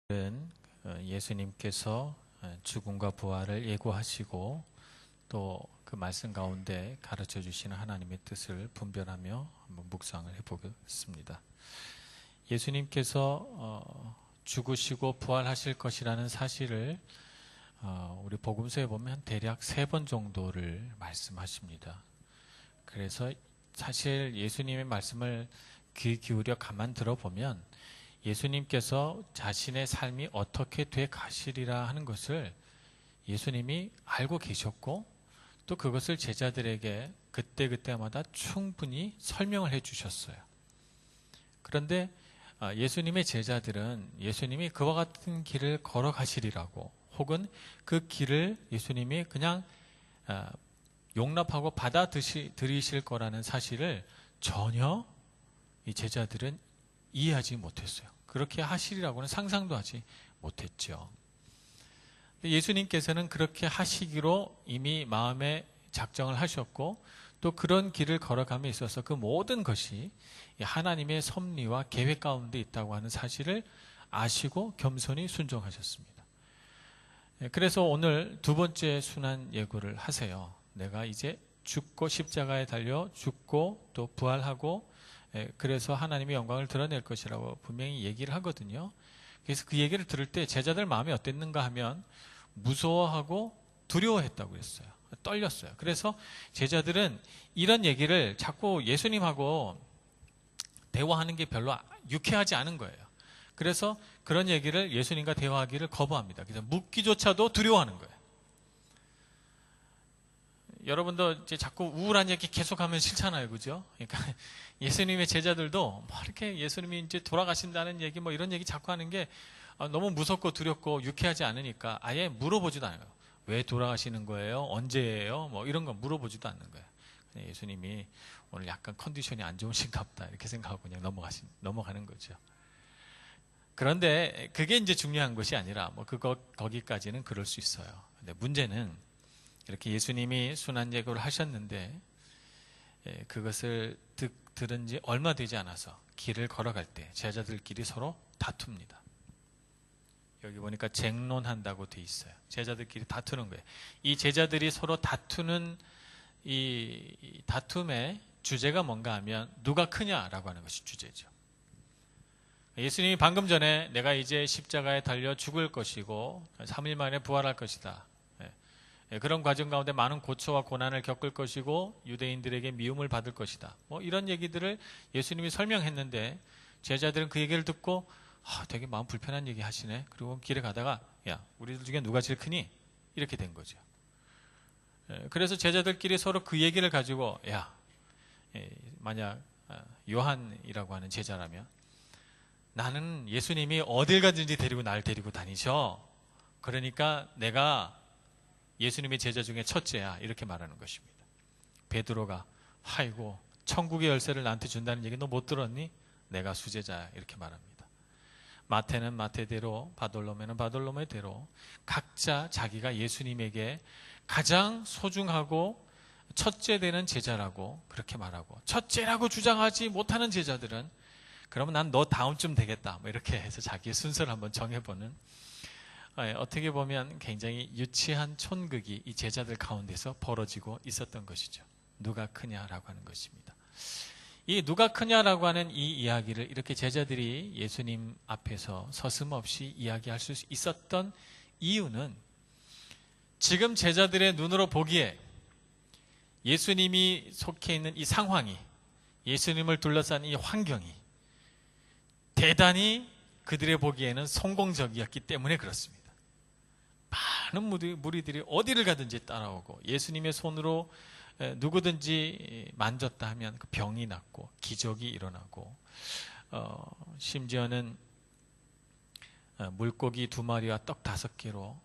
예수님께서 죽음과 부활을 예고하시고 또 그 말씀 가운데 가르쳐 주시는 하나님의 뜻을 분별하며 한번 묵상을 해보겠습니다. 예수님께서 죽으시고 부활하실 것이라는 사실을 우리 복음서에 보면 대략 3번 정도를 말씀하십니다. 그래서 사실 예수님의 말씀을 귀 기울여 가만 들어보면 예수님께서 자신의 삶이 어떻게 돼 가시리라 하는 것을 예수님이 알고 계셨고 또 그것을 제자들에게 그때그때마다 충분히 설명을 해 주셨어요. 그런데 예수님의 제자들은 예수님이 그와 같은 길을 걸어가시리라고 혹은 그 길을 예수님이 그냥 용납하고 받아들이실 거라는 사실을 전혀 이 제자들은 이해하지 못했어요. 그렇게 하시리라고는 상상도 하지 못했죠. 예수님께서는 그렇게 하시기로 이미 마음에 작정을 하셨고 또 그런 길을 걸어감에 있어서 그 모든 것이 하나님의 섭리와 계획 가운데 있다고 하는 사실을 아시고 겸손히 순종하셨습니다. 그래서 오늘 두 번째 순환 예고를 하세요. 내가 이제 죽고 십자가에 달려 죽고 또 부활하고 그래서 하나님의 영광을 드러낼 것이라고 분명히 얘기를 하거든요. 그래서 그 얘기를 들을 때 제자들 마음이 어땠는가 하면 무서워하고 두려워했다고 그랬어요. 떨렸어요. 그래서 제자들은 이런 얘기를 자꾸 예수님하고 대화하는 게 별로 유쾌하지 않은 거예요. 그래서 그런 얘기를 예수님과 대화하기를 거부합니다. 그래서 묻기조차도 두려워하는 거예요. 여러분도 이제 자꾸 우울한 얘기 계속하면 싫잖아요, 그죠? 그러니까 예수님의 제자들도 뭐 이렇게 예수님이 이제 돌아가신다는 얘기, 뭐 이런 얘기 자꾸 하는 게 너무 무섭고 두렵고 유쾌하지 않으니까 아예 물어보지도 않아요. 왜 돌아가시는 거예요? 언제예요? 뭐 이런 거 물어보지도 않는 거예요. 그냥 예수님이 오늘 약간 컨디션이 안 좋으신가 보다 이렇게 생각하고 그냥 넘어가는 거죠. 그런데 그게 이제 중요한 것이 아니라 뭐 거기까지는 그럴 수 있어요. 근데 문제는 이렇게 예수님이 순환예고를 하셨는데 그것을 들은 지 얼마 되지 않아서 길을 걸어갈 때 제자들끼리 서로 다툽니다. 여기 보니까 쟁론한다고 돼 있어요. 제자들끼리 다투는 거예요. 이 제자들이 서로 다투는 이 다툼의 주제가 뭔가 하면 누가 크냐라고 하는 것이 주제죠. 예수님이 방금 전에 내가 이제 십자가에 달려 죽을 것이고 3일 만에 부활할 것이다. 그런 과정 가운데 많은 고초와 고난을 겪을 것이고 유대인들에게 미움을 받을 것이다. 뭐 이런 얘기들을 예수님이 설명했는데 제자들은 그 얘기를 듣고 되게 마음 불편한 얘기 하시네. 그리고 길에 가다가 야, 우리들 중에 누가 제일 크니? 이렇게 된 거죠. 그래서 제자들끼리 서로 그 얘기를 가지고 야, 만약 요한이라고 하는 제자라면 나는 예수님이 어딜 가든지 나를 데리고 다니셔. 그러니까 내가 예수님의 제자 중에 첫째야. 이렇게 말하는 것입니다. 베드로가 아이고 천국의 열쇠를 나한테 준다는 얘기 너 못 들었니? 내가 수제자야. 이렇게 말합니다. 마태는 마태대로 바돌로메는 바돌로메대로 각자 자기가 예수님에게 가장 소중하고 첫째 되는 제자라고 그렇게 말하고 첫째라고 주장하지 못하는 제자들은 그러면 난 너 다음쯤 되겠다. 뭐 이렇게 해서 자기의 순서를 한번 정해보는 어떻게 보면 굉장히 유치한 촌극이 이 제자들 가운데서 벌어지고 있었던 것이죠. 누가 크냐라고 하는 것입니다. 이 누가 크냐라고 하는 이 이야기를 이렇게 제자들이 예수님 앞에서 서슴없이 이야기할 수 있었던 이유는 지금 제자들의 눈으로 보기에 예수님이 속해 있는 이 상황이 예수님을 둘러싼 이 환경이 대단히 그들의 보기에는 성공적이었기 때문에 그렇습니다. 많은 무리들이 어디를 가든지 따라오고 예수님의 손으로 누구든지 만졌다 하면 그 병이 낫고 기적이 일어나고 심지어는 물고기 2마리와 떡 5개로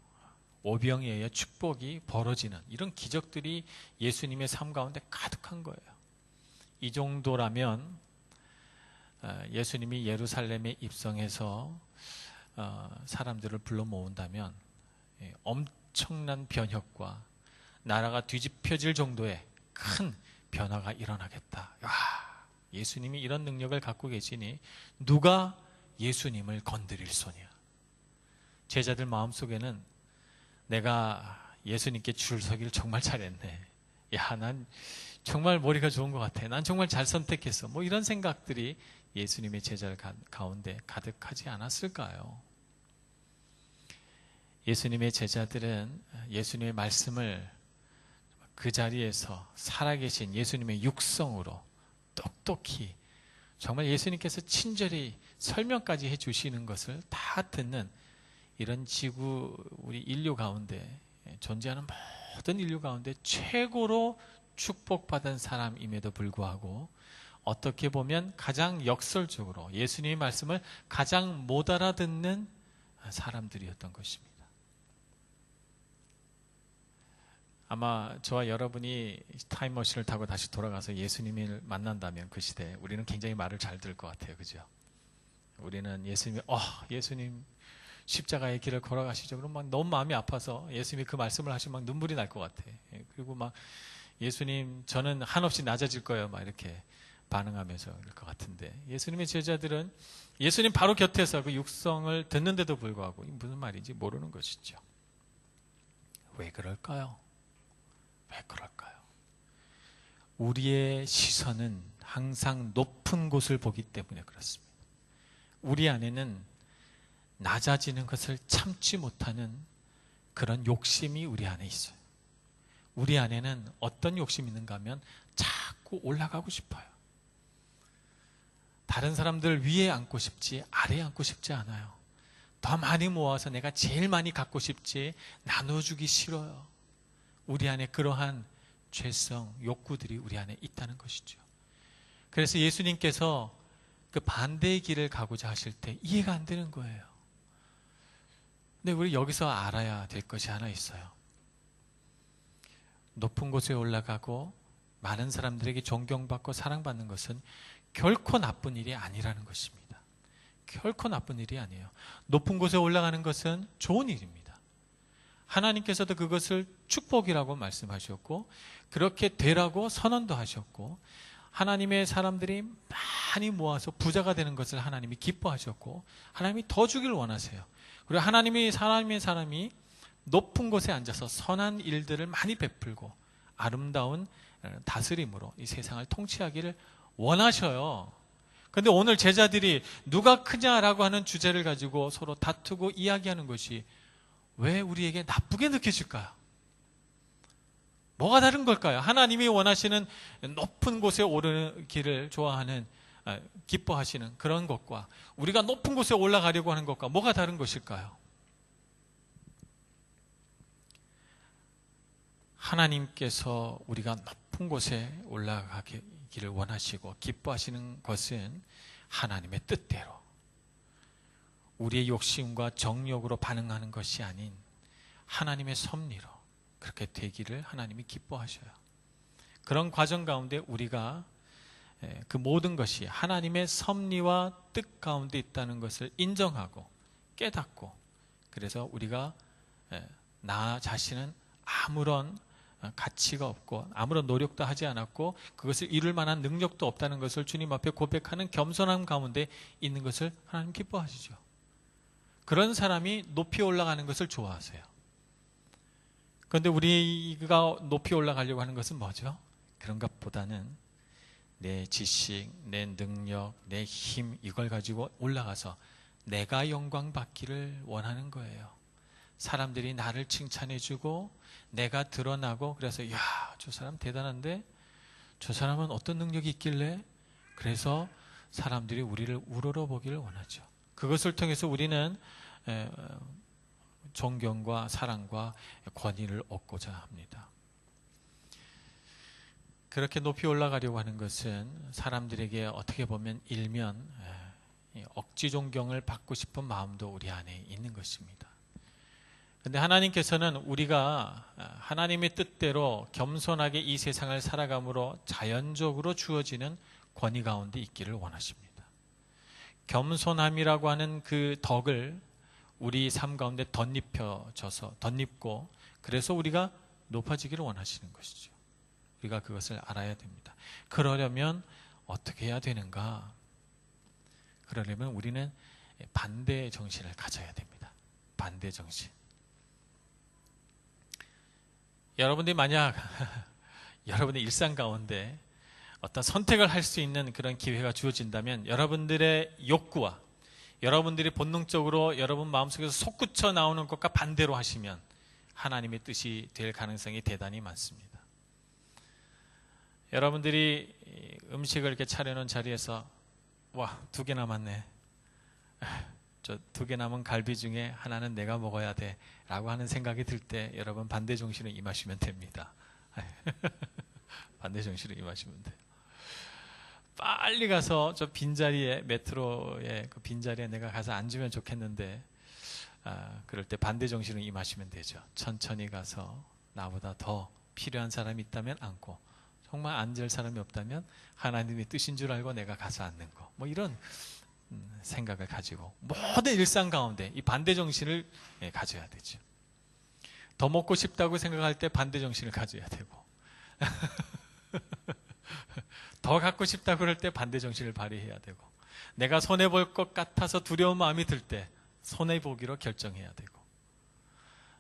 오병이에 의해 축복이 벌어지는 이런 기적들이 예수님의 삶 가운데 가득한 거예요. 이 정도라면 예수님이 예루살렘에 입성해서 사람들을 불러 모은다면 엄청난 변혁과 나라가 뒤집혀질 정도의 큰 변화가 일어나겠다. 예수님이 이런 능력을 갖고 계시니 누가 예수님을 건드릴 소냐. 제자들 마음속에는 내가 예수님께 줄 서기를 정말 잘했네. 야, 난 정말 머리가 좋은 것 같아. 난 정말 잘 선택했어. 뭐 이런 생각들이 예수님의 제자들 가운데 가득하지 않았을까요? 예수님의 제자들은 예수님의 말씀을 그 자리에서 살아계신 예수님의 육성으로 똑똑히 정말 예수님께서 친절히 설명까지 해주시는 것을 다 듣는 이런 지구 우리 인류 가운데 존재하는 모든 인류 가운데 최고로 축복받은 사람임에도 불구하고 어떻게 보면 가장 역설적으로 예수님의 말씀을 가장 못 알아듣는 사람들이었던 것입니다. 아마 저와 여러분이 타임머신을 타고 다시 돌아가서 예수님을 만난다면 그 시대에 우리는 굉장히 말을 잘 들을 것 같아요. 그죠? 우리는 예수님 십자가의 길을 걸어가시죠. 그럼 막 너무 마음이 아파서 예수님이 그 말씀을 하시면 막 눈물이 날 것 같아. 그리고 막 예수님 저는 한없이 낮아질 거예요. 막 이렇게 반응하면서 그럴 것 같은데 예수님의 제자들은 예수님 바로 곁에서 그 육성을 듣는데도 불구하고 이게 무슨 말인지 모르는 것이죠. 왜 그럴까요? 왜 그럴까요? 우리의 시선은 항상 높은 곳을 보기 때문에 그렇습니다. 우리 안에는 낮아지는 것을 참지 못하는 그런 욕심이 우리 안에 있어요. 우리 안에는 어떤 욕심이 있는가 하면 자꾸 올라가고 싶어요. 다른 사람들 위에 앉고 싶지 아래에 앉고 싶지 않아요. 더 많이 모아서 내가 제일 많이 갖고 싶지 나눠주기 싫어요. 우리 안에 그러한 죄성, 욕구들이 우리 안에 있다는 것이죠. 그래서 예수님께서 그 반대의 길을 가고자 하실 때 이해가 안 되는 거예요. 근데 우리 여기서 알아야 될 것이 하나 있어요. 높은 곳에 올라가고 많은 사람들에게 존경받고 사랑받는 것은 결코 나쁜 일이 아니라는 것입니다. 결코 나쁜 일이 아니에요. 높은 곳에 올라가는 것은 좋은 일입니다. 하나님께서도 그것을 축복이라고 말씀하셨고 그렇게 되라고 선언도 하셨고 하나님의 사람들이 많이 모아서 부자가 되는 것을 하나님이 기뻐하셨고 하나님이 더 주기를 원하세요. 그리고 하나님의 사람이 높은 곳에 앉아서 선한 일들을 많이 베풀고 아름다운 다스림으로 이 세상을 통치하기를 원하셔요. 그런데 오늘 제자들이 누가 크냐라고 하는 주제를 가지고 서로 다투고 이야기하는 것이 왜 우리에게 나쁘게 느껴질까요? 뭐가 다른 걸까요? 하나님이 원하시는 높은 곳에 오르기를 좋아하는 기뻐하시는 그런 것과 우리가 높은 곳에 올라가려고 하는 것과 뭐가 다른 것일까요? 하나님께서 우리가 높은 곳에 올라가기를 원하시고 기뻐하시는 것은 하나님의 뜻대로 우리의 욕심과 정욕으로 반응하는 것이 아닌 하나님의 섭리로 그렇게 되기를 하나님이 기뻐하셔요. 그런 과정 가운데 우리가 그 모든 것이 하나님의 섭리와 뜻 가운데 있다는 것을 인정하고 깨닫고 그래서 우리가 나 자신은 아무런 가치가 없고 아무런 노력도 하지 않았고 그것을 이룰 만한 능력도 없다는 것을 주님 앞에 고백하는 겸손함 가운데 있는 것을 하나님 기뻐하시죠. 그런 사람이 높이 올라가는 것을 좋아하세요. 그런데 우리가 높이 올라가려고 하는 것은 뭐죠? 그런 것보다는 내 지식, 내 능력, 내 힘 이걸 가지고 올라가서 내가 영광 받기를 원하는 거예요. 사람들이 나를 칭찬해주고 내가 드러나고 그래서 야, 저 사람 대단한데 저 사람은 어떤 능력이 있길래 그래서 사람들이 우리를 우러러보기를 원하죠. 그것을 통해서 우리는 존경과 사랑과 권위를 얻고자 합니다. 그렇게 높이 올라가려고 하는 것은 사람들에게 어떻게 보면 일면 억지 존경을 받고 싶은 마음도 우리 안에 있는 것입니다. 그런데 하나님께서는 우리가 하나님의 뜻대로 겸손하게 이 세상을 살아감으로 자연적으로 주어지는 권위 가운데 있기를 원하십니다. 겸손함이라고 하는 그 덕을 우리 삶 가운데 덧입고 그래서 우리가 높아지기를 원하시는 것이죠. 우리가 그것을 알아야 됩니다. 그러려면 어떻게 해야 되는가? 그러려면 우리는 반대의 정신을 가져야 됩니다. 반대 정신. 여러분들이 만약 여러분의 일상 가운데 어떤 선택을 할 수 있는 그런 기회가 주어진다면 여러분들의 욕구와 여러분들이 본능적으로 여러분 마음속에서 솟구쳐 나오는 것과 반대로 하시면 하나님의 뜻이 될 가능성이 대단히 많습니다. 여러분들이 음식을 이렇게 차려놓은 자리에서 와, 2개 남았네. 저 2개 남은 갈비 중에 하나는 내가 먹어야 돼 라고 하는 생각이 들 때 여러분 반대 정신을 임하시면 됩니다. 반대 정신을 임하시면 돼요. 빨리 가서 저 빈자리에, 메트로의 그 빈자리에 내가 가서 앉으면 좋겠는데, 그럴 때 반대 정신을 임하시면 되죠. 천천히 가서 나보다 더 필요한 사람이 있다면 앉고, 정말 앉을 사람이 없다면 하나님의 뜻인 줄 알고 내가 가서 앉는 거. 뭐 이런 생각을 가지고 모든 일상 가운데 이 반대 정신을 가져야 되죠. 더 먹고 싶다고 생각할 때 반대 정신을 가져야 되고 더 갖고 싶다고 그럴 때 반대 정신을 발휘해야 되고, 내가 손해볼 것 같아서 두려운 마음이 들 때 손해보기로 결정해야 되고,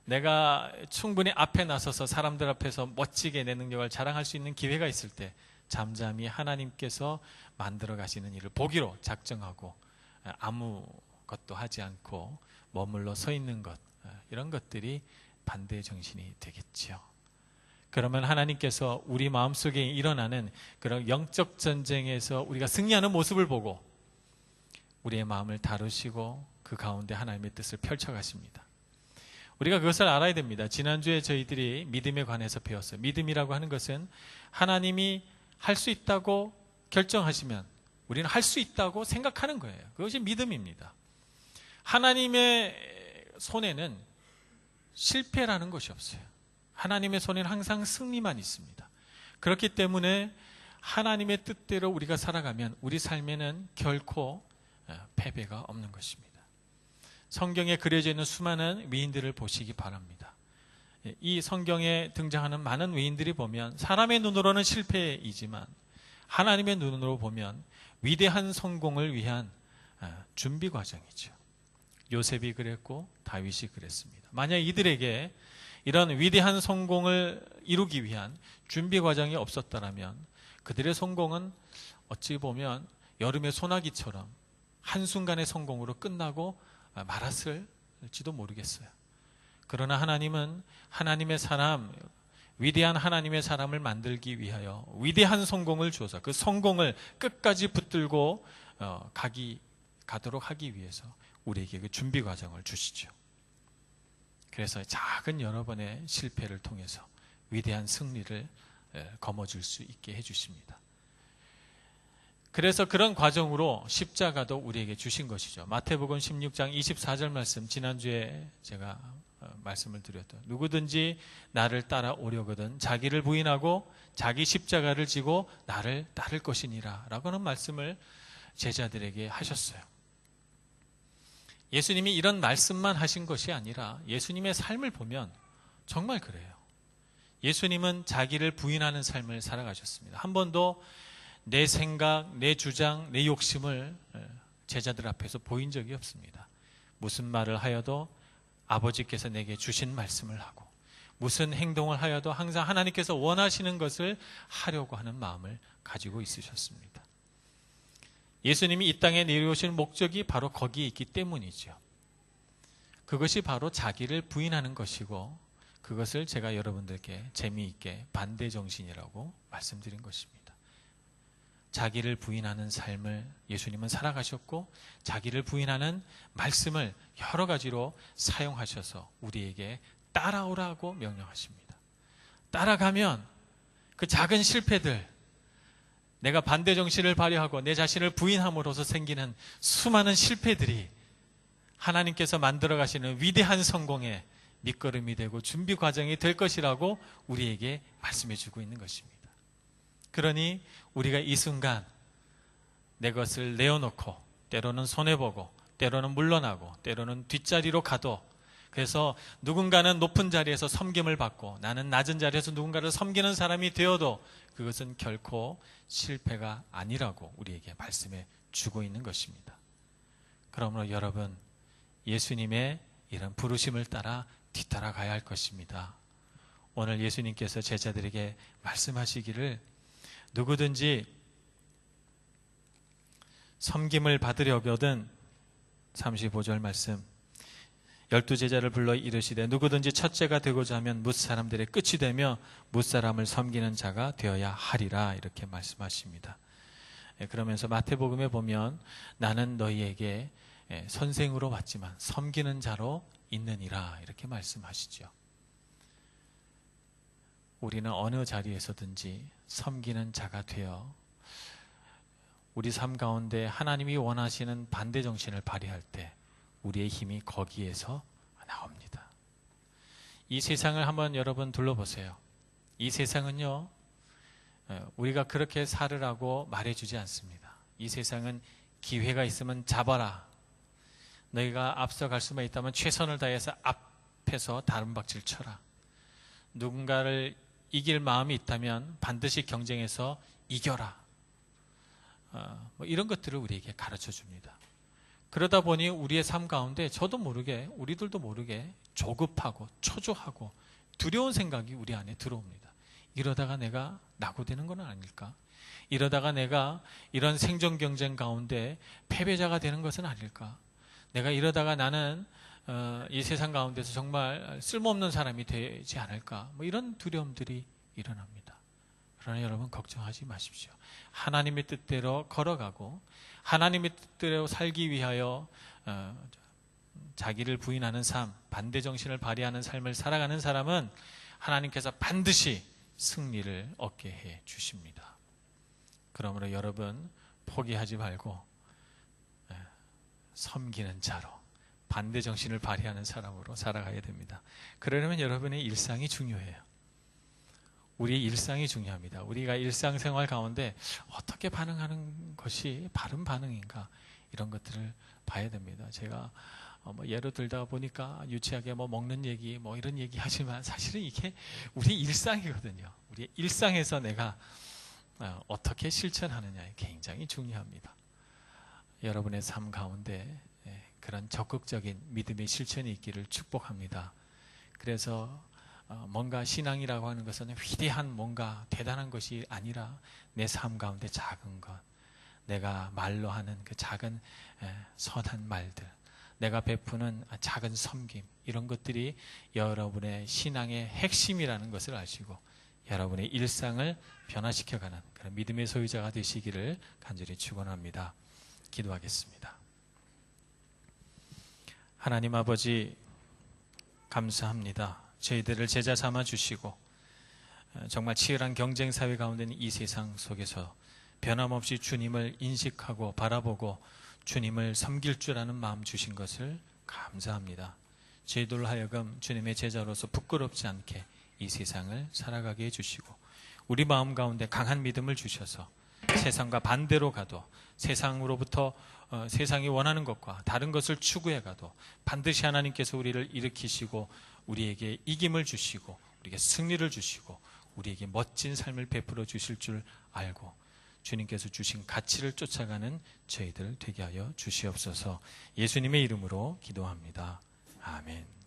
내가 충분히 앞에 나서서 사람들 앞에서 멋지게 내 능력을 자랑할 수 있는 기회가 있을 때 잠잠히 하나님께서 만들어 가시는 일을 보기로 작정하고 아무것도 하지 않고 머물러 서 있는 것, 이런 것들이 반대 정신이 되겠지요. 그러면 하나님께서 우리 마음속에 일어나는 그런 영적 전쟁에서 우리가 승리하는 모습을 보고 우리의 마음을 다루시고 그 가운데 하나님의 뜻을 펼쳐가십니다. 우리가 그것을 알아야 됩니다. 지난주에 저희들이 믿음에 관해서 배웠어요. 믿음이라고 하는 것은 하나님이 할 수 있다고 결정하시면 우리는 할 수 있다고 생각하는 거예요. 그것이 믿음입니다. 하나님의 손에는 실패라는 것이 없어요. 하나님의 손에는 항상 승리만 있습니다. 그렇기 때문에 하나님의 뜻대로 우리가 살아가면 우리 삶에는 결코 패배가 없는 것입니다. 성경에 그려져 있는 수많은 위인들을 보시기 바랍니다. 이 성경에 등장하는 많은 위인들이 보면 사람의 눈으로는 실패이지만 하나님의 눈으로 보면 위대한 성공을 위한 준비 과정이죠. 요셉이 그랬고 다윗이 그랬습니다. 만약 이들에게 이런 위대한 성공을 이루기 위한 준비 과정이 없었다면 그들의 성공은 어찌 보면 여름의 소나기처럼 한순간의 성공으로 끝나고 말았을지도 모르겠어요. 그러나 하나님은 하나님의 사람, 위대한 하나님의 사람을 만들기 위하여 위대한 성공을 주어서 그 성공을 끝까지 붙들고 가도록 하기 위해서 우리에게 그 준비 과정을 주시죠. 그래서 작은 여러 번의 실패를 통해서 위대한 승리를 거머쥘 수 있게 해주십니다. 그래서 그런 과정으로 십자가도 우리에게 주신 것이죠. 마태복음 16장 24절 말씀, 지난주에 제가 말씀을 드렸던, 누구든지 나를 따라오려거든 자기를 부인하고 자기 십자가를 지고 나를 따를 것이니라 라고 하는 말씀을 제자들에게 하셨어요. 예수님이 이런 말씀만 하신 것이 아니라 예수님의 삶을 보면 정말 그래요. 예수님은 자기를 부인하는 삶을 살아가셨습니다. 한 번도 내 생각, 내 주장, 내 욕심을 제자들 앞에서 보인 적이 없습니다. 무슨 말을 하여도 아버지께서 내게 주신 말씀을 하고, 무슨 행동을 하여도 항상 하나님께서 원하시는 것을 하려고 하는 마음을 가지고 있으셨습니다. 예수님이 이 땅에 내려오신 목적이 바로 거기에 있기 때문이죠. 그것이 바로 자기를 부인하는 것이고, 그것을 제가 여러분들께 재미있게 반대 정신이라고 말씀드린 것입니다. 자기를 부인하는 삶을 예수님은 살아가셨고, 자기를 부인하는 말씀을 여러 가지로 사용하셔서 우리에게 따라오라고 명령하십니다. 따라가면 그 작은 실패들, 내가 반대 정신을 발휘하고 내 자신을 부인함으로써 생기는 수많은 실패들이 하나님께서 만들어 가시는 위대한 성공의 밑거름이 되고 준비 과정이 될 것이라고 우리에게 말씀해 주고 있는 것입니다. 그러니 우리가 이 순간 내 것을 내어놓고 때로는 손해보고 때로는 물러나고 때로는 뒷자리로 가도, 그래서 누군가는 높은 자리에서 섬김을 받고 나는 낮은 자리에서 누군가를 섬기는 사람이 되어도 그것은 결코 실패가 아니라고 우리에게 말씀해 주고 있는 것입니다. 그러므로 여러분, 예수님의 이런 부르심을 따라 뒤따라가야 할 것입니다. 오늘 예수님께서 제자들에게 말씀하시기를 누구든지 섬김을 받으려거든 35절 말씀 12제자를 불러 이르시되 누구든지 첫째가 되고자 하면 뭇사람들의 끝이 되며 뭇사람을 섬기는 자가 되어야 하리라 이렇게 말씀하십니다. 그러면서 마태복음에 보면 나는 너희에게 선생으로 왔지만 섬기는 자로 있느니라 이렇게 말씀하시죠. 우리는 어느 자리에서든지 섬기는 자가 되어 우리 삶 가운데 하나님이 원하시는 반대 정신을 발휘할 때 우리의 힘이 거기에서 나옵니다. 이 세상을 한번 여러분 둘러보세요. 이 세상은요, 우리가 그렇게 살으라고 말해주지 않습니다. 이 세상은 기회가 있으면 잡아라. 너희가 앞서갈 수만 있다면 최선을 다해서 앞에서 다른박질 쳐라. 누군가를 이길 마음이 있다면 반드시 경쟁해서 이겨라. 뭐 이런 것들을 우리에게 가르쳐 줍니다. 그러다 보니 우리의 삶 가운데 저도 모르게 우리들도 모르게 조급하고 초조하고 두려운 생각이 우리 안에 들어옵니다. 이러다가 내가 낙오되는 건 아닐까? 이러다가 내가 이런 생존 경쟁 가운데 패배자가 되는 것은 아닐까? 내가 이러다가 나는 이 세상 가운데서 정말 쓸모없는 사람이 되지 않을까? 뭐 이런 두려움들이 일어납니다. 그러나 여러분 걱정하지 마십시오. 하나님의 뜻대로 걸어가고 하나님의 뜻대로 살기 위하여 자기를 부인하는 삶, 반대 정신을 발휘하는 삶을 살아가는 사람은 하나님께서 반드시 승리를 얻게 해 주십니다. 그러므로 여러분 포기하지 말고 섬기는 자로 반대 정신을 발휘하는 사람으로 살아가야 됩니다. 그러려면 여러분의 일상이 중요해요. 우리의 일상이 중요합니다. 우리가 일상생활 가운데 어떻게 반응하는 것이 바른 반응인가 이런 것들을 봐야 됩니다. 제가 예로 들다 보니까 유치하게 먹는 얘기 이런 얘기 하지만 사실은 이게 우리 일상이거든요. 우리 일상에서 내가 어떻게 실천하느냐 굉장히 중요합니다. 여러분의 삶 가운데 그런 적극적인 믿음의 실천이 있기를 축복합니다. 그래서 뭔가 신앙이라고 하는 것은 위대한 뭔가 대단한 것이 아니라 내 삶 가운데 작은 것, 내가 말로 하는 그 작은 선한 말들, 내가 베푸는 작은 섬김 이런 것들이 여러분의 신앙의 핵심이라는 것을 아시고 여러분의 일상을 변화시켜가는 그런 믿음의 소유자가 되시기를 간절히 축원합니다. 기도하겠습니다. 하나님 아버지 감사합니다. 저희들을 제자 삼아 주시고 정말 치열한 경쟁 사회 가운데 있는 이 세상 속에서 변함없이 주님을 인식하고 바라보고 주님을 섬길 줄 아는 마음 주신 것을 감사합니다. 저희들로 하여금 주님의 제자로서 부끄럽지 않게 이 세상을 살아가게 해주시고 우리 마음 가운데 강한 믿음을 주셔서 세상과 반대로 가도 세상으로부터 세상이 원하는 것과 다른 것을 추구해 가도 반드시 하나님께서 우리를 일으키시고 우리에게 이김을 주시고 우리에게 승리를 주시고 우리에게 멋진 삶을 베풀어 주실 줄 알고 주님께서 주신 가치를 쫓아가는 저희들 되게 하여 주시옵소서. 예수님의 이름으로 기도합니다. 아멘.